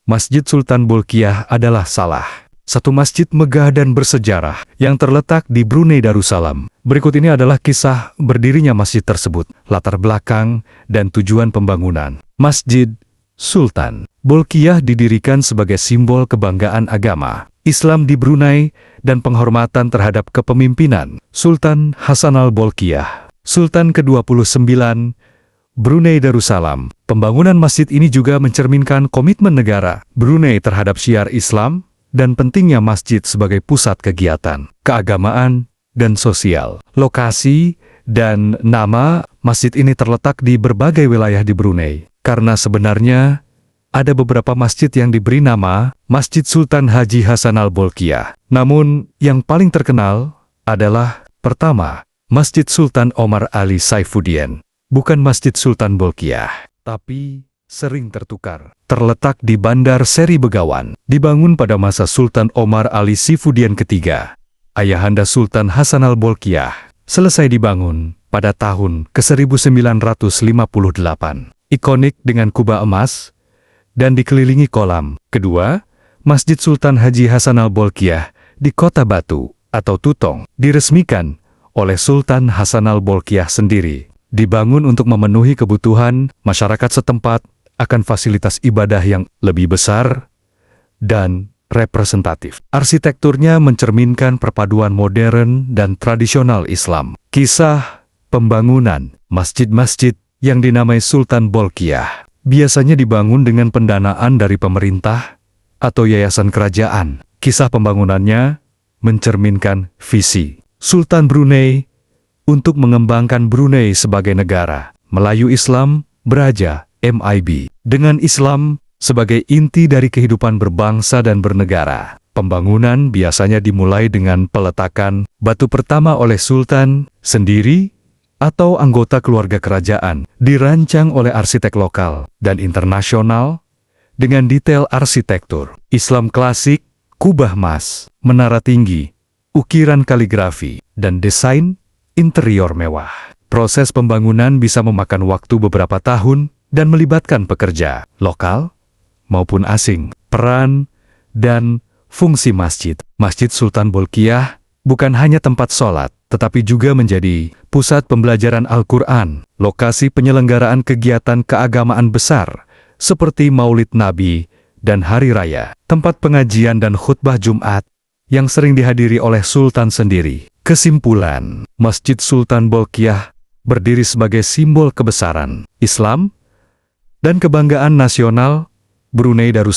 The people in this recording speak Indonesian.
Masjid Sultan Bolkiah adalah salah satu masjid megah dan bersejarah yang terletak di Brunei Darussalam. Berikut ini adalah kisah berdirinya masjid tersebut, latar belakang dan tujuan pembangunan. Masjid Sultan Bolkiah didirikan sebagai simbol kebanggaan agama Islam di Brunei dan penghormatan terhadap kepemimpinan Sultan Hassanal Bolkiah, Sultan ke-29 Brunei Darussalam. Pembangunan masjid ini juga mencerminkan komitmen negara Brunei terhadap syiar Islam dan pentingnya masjid sebagai pusat kegiatan keagamaan dan sosial. Lokasi dan nama masjid ini terletak di berbagai wilayah di Brunei, karena sebenarnya ada beberapa masjid yang diberi nama Masjid Sultan Haji Hassanal Bolkiah. Namun, yang paling terkenal adalah, pertama, Masjid Sultan Omar Ali Saifuddin. Bukan Masjid Sultan Bolkiah, tapi sering tertukar. Terletak di Bandar Seri Begawan, dibangun pada masa Sultan Omar Ali Saifuddin ketiga. Ayahanda Sultan Hassanal Bolkiah selesai dibangun pada tahun ke-1958. Ikonik dengan kubah emas dan dikelilingi kolam. Kedua, Masjid Sultan Haji Hassanal Bolkiah di Kota Batu atau Tutong diresmikan oleh Sultan Hassanal Bolkiah sendiri. Dibangun untuk memenuhi kebutuhan masyarakat setempat akan fasilitas ibadah yang lebih besar dan representatif. Arsitekturnya mencerminkan perpaduan modern dan tradisional Islam. Kisah pembangunan masjid-masjid yang dinamai Sultan Bolkiah biasanya dibangun dengan pendanaan dari pemerintah atau yayasan kerajaan. Kisah pembangunannya mencerminkan visi Sultan Brunei untuk mengembangkan Brunei sebagai negara Melayu Islam Beraja (MIB) dengan Islam sebagai inti dari kehidupan berbangsa dan bernegara. Pembangunan biasanya dimulai dengan peletakan batu pertama oleh Sultan sendiri atau anggota keluarga kerajaan, dirancang oleh arsitek lokal dan internasional dengan detail arsitektur Islam klasik, kubah emas, menara tinggi, ukiran kaligrafi, dan desain interior mewah. Proses pembangunan bisa memakan waktu beberapa tahun dan melibatkan pekerja lokal maupun asing. Peran dan fungsi masjid. Masjid Sultan Bolkiah bukan hanya tempat sholat, tetapi juga menjadi pusat pembelajaran Al-Quran, lokasi penyelenggaraan kegiatan keagamaan besar seperti Maulid Nabi dan Hari Raya, tempat pengajian dan khutbah Jumat yang sering dihadiri oleh Sultan sendiri. Kesimpulan, Masjid Sultan Bolkiah berdiri sebagai simbol kebesaran Islam dan kebanggaan nasional Brunei Darussalam.